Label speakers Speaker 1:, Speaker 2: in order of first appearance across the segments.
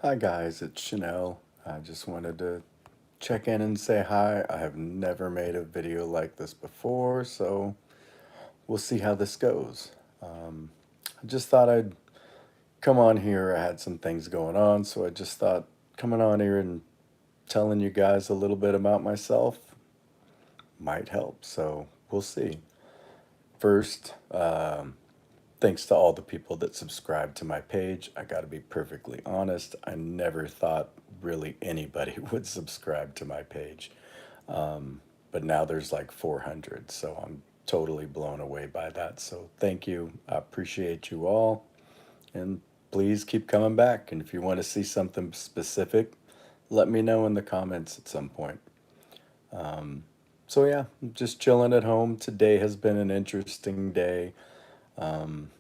Speaker 1: Hi guys, it's Chanel. I just wanted to check in and say hi. I have never made a video like this before, so we'll see how this goes. I just thought I'd come on here. I had some things going on, so I just thought coming on here and telling you guys a little bit about myself might help, so we'll see. First, thanks to all the people that subscribe to my page. I got to be perfectly honest, I never thought really anybody would subscribe to my page. But now there's like 400, so I'm totally blown away by that. So thank you. I appreciate you all. And please keep coming back. And if you want to see something specific, let me know in the comments at some point. So yeah, I'm just chilling at home. Today has been an interesting day. Um,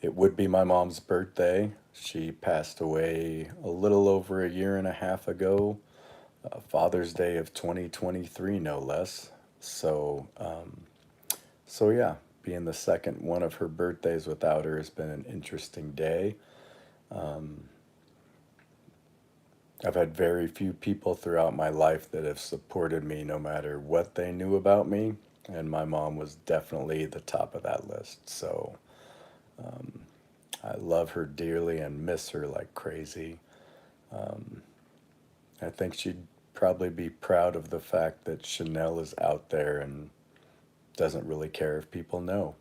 Speaker 1: It would be my mom's birthday. She passed away a little over a year and a half ago, Father's Day of 2023, no less. So yeah, being the second one of her birthdays without her has been an interesting day. Um, I've had very few people throughout my life that have supported me no matter what they knew about me, and my mom was definitely the top of that list. So um, I love her dearly and miss her like crazy. Um, I think she'd probably be proud of the fact that Chanel is out there and doesn't really care if people know.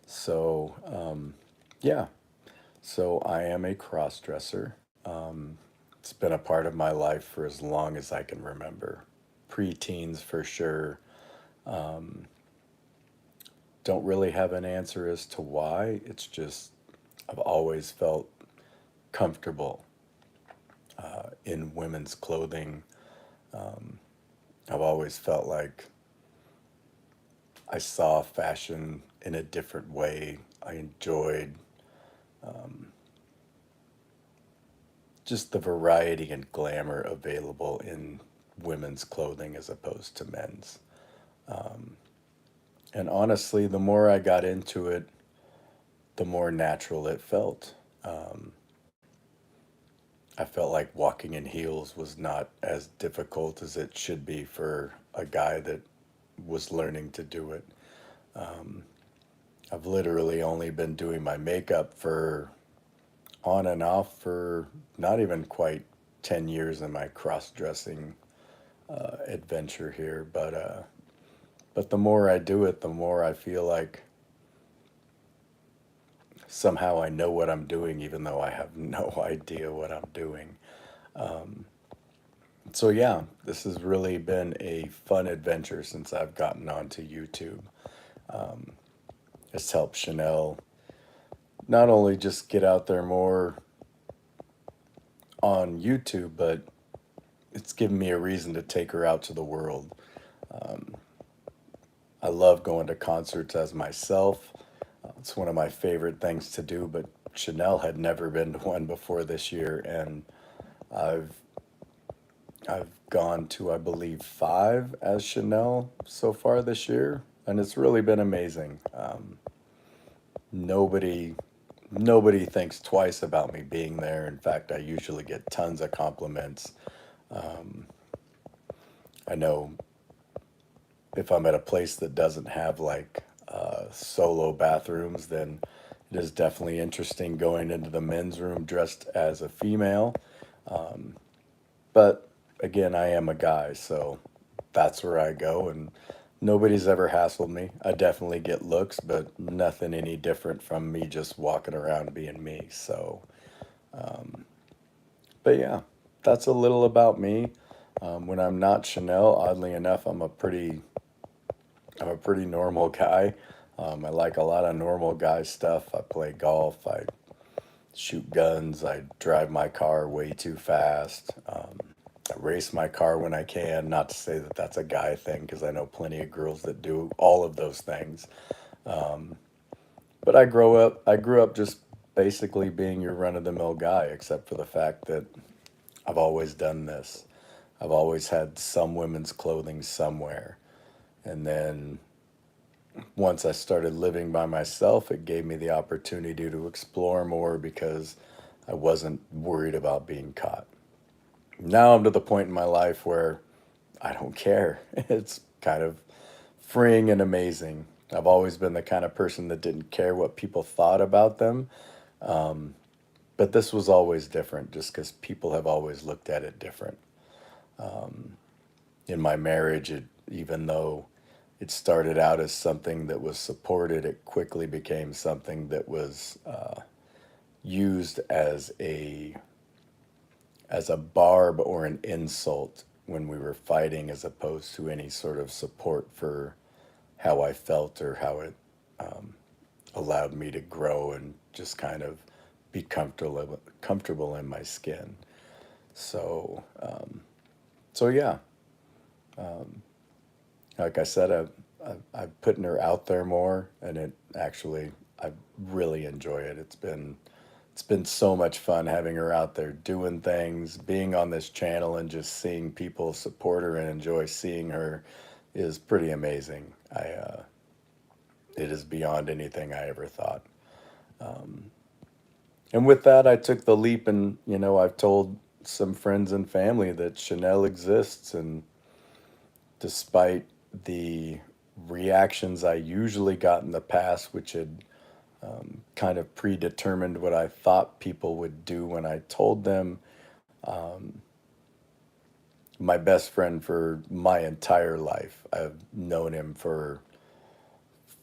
Speaker 1: So, yeah, so I am a cross dresser. It's been a part of my life for as long as I can remember. Pre-teens for sure. Um, don't really have an answer as to why. It's just I've always felt comfortable in women's clothing. Um, I've always felt like I saw fashion in a different way. I enjoyed um, just the variety and glamour available in women's clothing as opposed to men's. Um, and honestly, the more I got into it, the more natural it felt. Um, I felt like walking in heels was not as difficult as it should be for a guy that was learning to do it. Um, I've literally only been doing my makeup for on and off for not even quite 10 years in my cross dressing adventure here. But the more I do it, the more I feel like somehow I know what I'm doing, even though I have no idea what I'm doing. Um, so, yeah, this has really been a fun adventure since I've gotten onto YouTube. Um, it's helped Chanel not only just get out there more on YouTube, but it's given me a reason to take her out to the world. Um, I love going to concerts as myself. It's one of my favorite things to do, but Chanel had never been to one before this year, and I've I've gone to I believe five as Chanel so far this year, and it's really been amazing. Nobody nobody thinks twice about me being there. In fact, I usually get tons of compliments. Um, I know if I'm at a place that doesn't have like solo bathrooms, then it is definitely interesting going into the men's room dressed as a female. Um, but again, I am a guy, so that's where I go, and nobody's ever hassled me. I definitely get looks, but nothing any different from me just walking around being me. So, um, but yeah, that's a little about me. When I'm not Chanel, oddly enough, I'm a pretty normal guy. I like a lot of normal guy stuff. I play golf. I shoot guns. I drive my car way too fast. I race my car when I can. Not to say that that's a guy thing, because I know plenty of girls that do all of those things. Um, but I grew up just basically being your run of the mill guy, except for the fact that I've always done this. I've always had some women's clothing somewhere. And then once I started living by myself, it gave me the opportunity to explore more because I wasn't worried about being caught. Now I'm to the point in my life where I don't care. It's kind of freeing and amazing. I've always been the kind of person that didn't care what people thought about them. Um, but this was always different just because people have always looked at it different. Um, in my marriage, even though it started out as something that was supported, it quickly became something that was used as a barb or an insult when we were fighting, as opposed to any sort of support for how I felt or how it um, allowed me to grow and just kind of be comfortable in my skin. So so yeah, um, like I said, I'm putting her out there more, and it actually I really enjoy it. It's been so much fun having her out there doing things, being on this channel, and just seeing people support her and enjoy seeing her is pretty amazing. It is beyond anything I ever thought. Um, and with that, I took the leap, and I've told some friends and family that Chanel exists, and despite the reactions I usually got in the past, which had kind of predetermined what I thought people would do when I told them. Um, my best friend for my entire life. I've known him for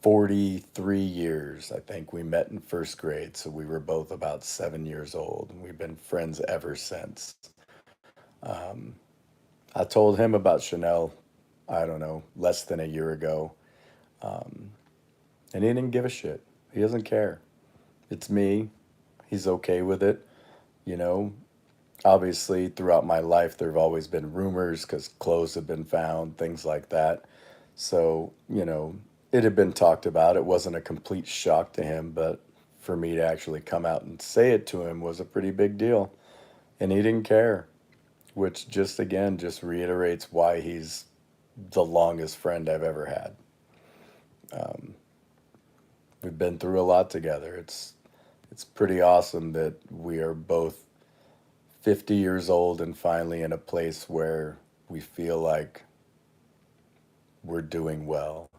Speaker 1: 43 years. I think we met in first grade, so we were both about 7 years old, and we've been friends ever since. Um, I told him about Chanel, I don't know, less than a year ago, um, and he didn't give a shit. He doesn't care. It's me. He's okay with it, you know. Obviously, throughout my life, there have always been rumors because clothes have been found, things like that. So, it had been talked about. It wasn't a complete shock to him, but for me to actually come out and say it to him was a pretty big deal. And he didn't care, which just again just reiterates why he's the longest friend I've ever had. Um, we've been through a lot together. It's pretty awesome that we are both 50 years old and finally in a place where we feel like we're doing well,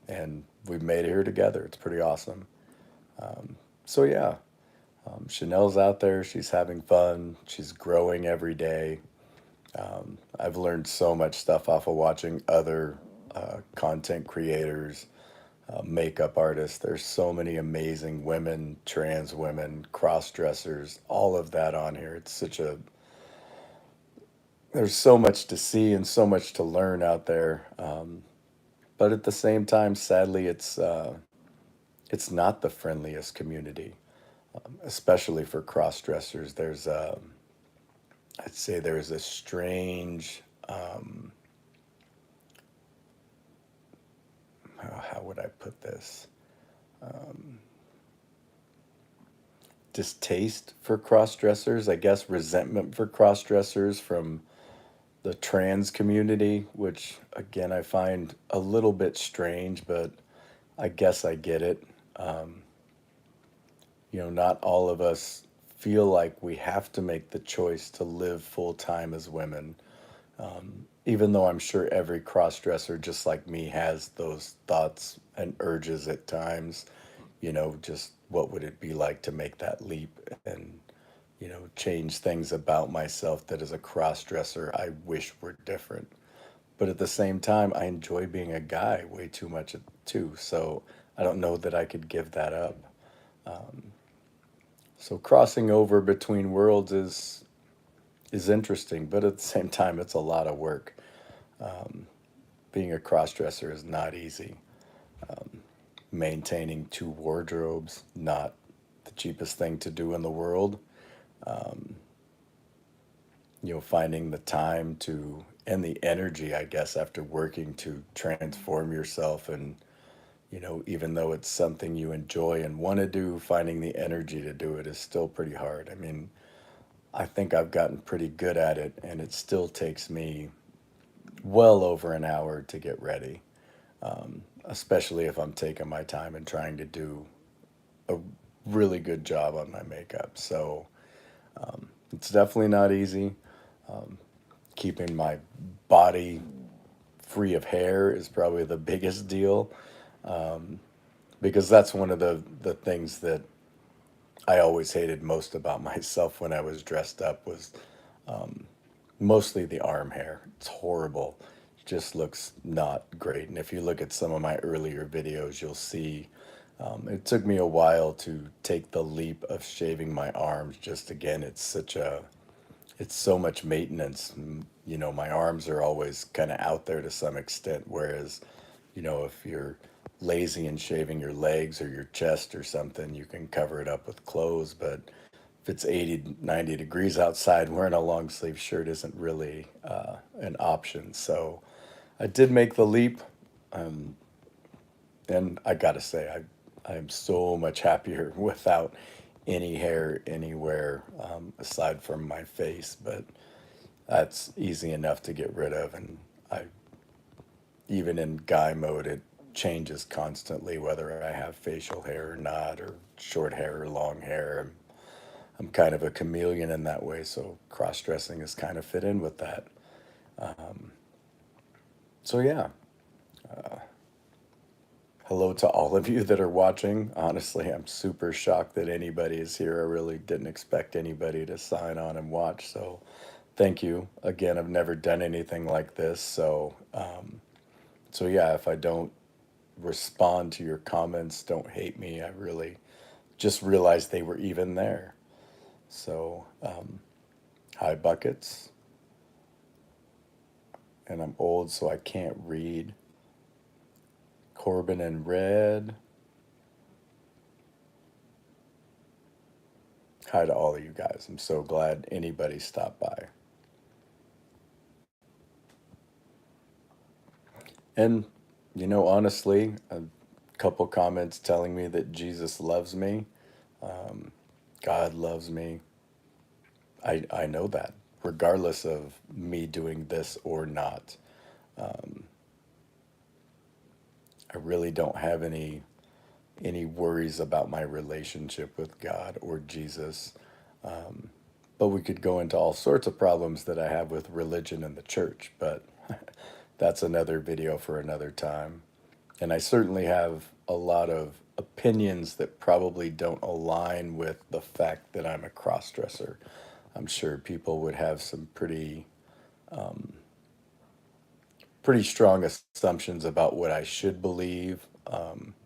Speaker 1: and we've made it here together. It's pretty awesome. So yeah, Chanel's out there. She's having fun. She's growing every day. I've learned so much stuff off of watching other content creators, makeup artists. There's so many amazing women, trans women, cross dressers, all of that on here. It's such a There's so much to see and so much to learn out there. But at the same time, sadly, it's not the friendliest community, especially for cross dressers. I'd say there's a strange, how would I put this? Um, Distaste for cross dressers, I guess, resentment for cross dressers from the trans community, which again I find a little bit strange, but I guess I get it. Um, not all of us feel like we have to make the choice to live full time as women. Even though I'm sure every cross dresser, just like me, has those thoughts and urges at times, just what would it be like to make that leap and, change things about myself that as a cross dresser I wish were different. But at the same time, I enjoy being a guy way too much too. So I don't know that I could give that up. Um, so crossing over between worlds is interesting, but at the same time, it's a lot of work. Um, Being a cross dresser is not easy. Um, Maintaining two wardrobes, not the cheapest thing to do in the world. Um, Finding the time to and the energy, I guess, after working to transform yourself, and even though it's something you enjoy and want to do, finding the energy to do it is still pretty hard. I mean, I think I've gotten pretty good at it, and it still takes me well over an hour to get ready, especially if I'm taking my time and trying to do a really good job on my makeup. So, It's definitely not easy. Keeping my body free of hair is probably the biggest deal, because that's one of the things that I always hated most about myself when I was dressed up was mostly the arm hair. It's horrible. It just looks not great. And if you look at some of my earlier videos, you'll see it took me a while to take the leap of shaving my arms. Just again, it's so much maintenance. You know, my arms are always kind of out there to some extent, whereas, you know, if you're lazy and shaving your legs or your chest or something, you can cover it up with clothes. But if it's 80, 90 degrees outside, wearing a long sleeve shirt isn't really an option. So I did make the leap. Um, and I gotta say, I'm so much happier without any hair anywhere aside from my face. But that's easy enough to get rid of. And I, even in guy mode, it changes constantly whether I have facial hair or not, or short hair or long hair. I'm kind of a chameleon in that way, so cross dressing has kind of fit in with that. So yeah, hello to all of you that are watching. Honestly, I'm super shocked that anybody is here. I really didn't expect anybody to sign on and watch. So thank you again. I've never done anything like this, so yeah. If I don't respond to your comments, don't hate me. I really just realized they were even there. So hi buckets, and I'm old, so I can't read. Corbin and Red. Hi to all of you guys. I'm so glad anybody stopped by. And, you know, honestly, a couple comments telling me that Jesus loves me, God loves me. I know that, regardless of me doing this or not. I really don't have any worries about my relationship with God or Jesus. But we could go into all sorts of problems that I have with religion and the church, but that's another video for another time. And I certainly have a lot of opinions that probably don't align with the fact that I'm a crossdresser. I'm sure people would have some pretty strong assumptions about what I should believe,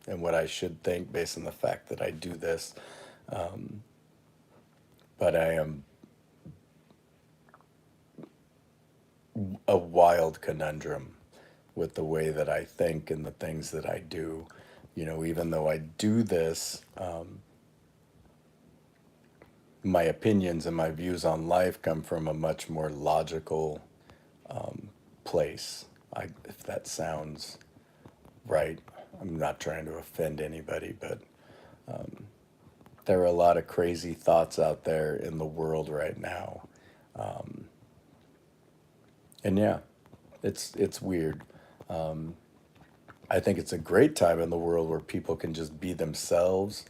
Speaker 1: and what I should think based on the fact that I do this. But I am a wild conundrum with the way that I think and the things that I do. You know, even though I do this, my opinions and my views on life come from a much more logical place. If that sounds right, I'm not trying to offend anybody, but there are a lot of crazy thoughts out there in the world right now. And yeah, it's weird. I think it's a great time in the world where people can just be themselves.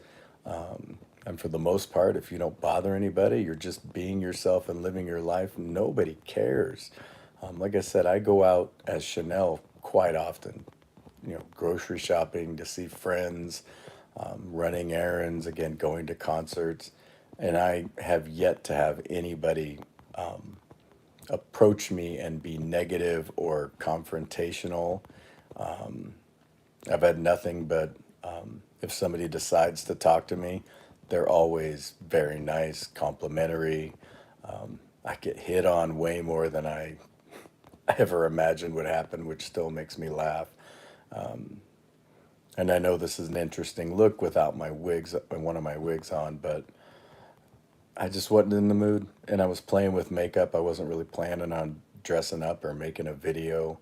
Speaker 1: And for the most part, if you don't bother anybody, you're just being yourself and living your life. Nobody cares. Like I said, I go out as Chanel quite often, you know, grocery shopping to see friends, running errands, again, going to concerts. And I have yet to have anybody approach me and be negative or confrontational. I've had nothing but if somebody decides to talk to me, they're always very nice, complimentary. I get hit on way more than I ever imagined would happen, which still makes me laugh. And I know this is an interesting look without my wigs, one of my wigs on, but I just wasn't in the mood, and I was playing with makeup. I wasn't really planning on dressing up or making a video.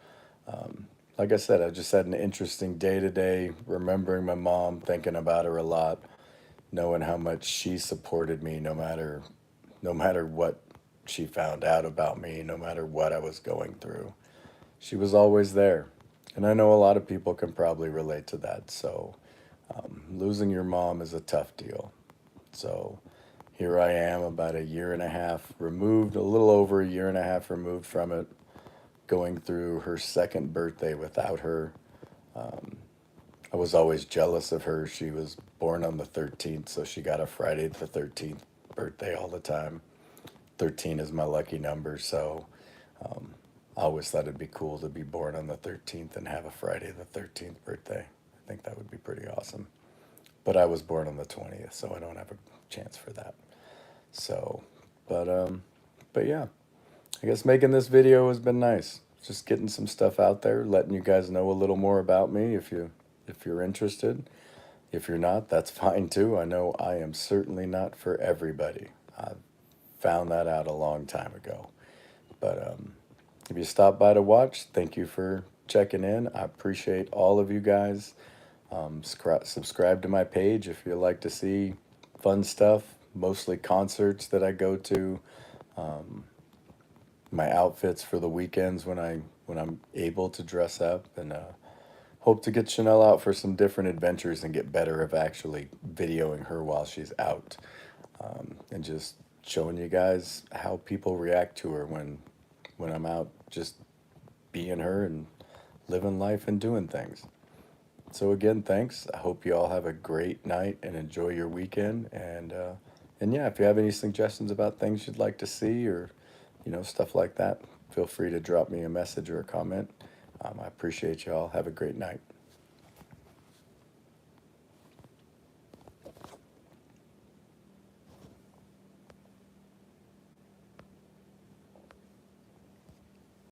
Speaker 1: Like I said, I just had an interesting day today, remembering my mom, thinking about her a lot, knowing how much she supported me no matter what she found out about me, no matter what I was going through. She was always there. And I know a lot of people can probably relate to that. So losing your mom is a tough deal. So here I am about a year and a half removed, a little over a year and a half removed from it, going through her second birthday without her. Um, I was always jealous of her. She was born on the 13th, so she got a Friday the 13th birthday all the time. 13 is my lucky number, so um, I always thought it'd be cool to be born on the 13th and have a Friday the 13th birthday. I think that would be pretty awesome. But I was born on the 20th, so I don't have a chance for that. So, but but yeah, I guess making this video has been nice. Just getting some stuff out there, letting you guys know a little more about me if you're interested. If you're not, that's fine too. I know I am certainly not for everybody. I found that out a long time ago. But if you stopped by to watch, thank you for checking in. I appreciate all of you guys. Subscribe to my page if you like to see fun stuff, mostly concerts that I go to. Um, my outfits for the weekends when I'm able to dress up, and hope to get Chanel out for some different adventures and get better of actually videoing her while she's out, and just showing you guys how people react to her when I'm out just being her and living life and doing things. So again, thanks. I hope you all have a great night and enjoy your weekend. And yeah, if you have any suggestions about things you'd like to see or stuff like that, feel free to drop me a message or a comment. I appreciate you all. Have a great night.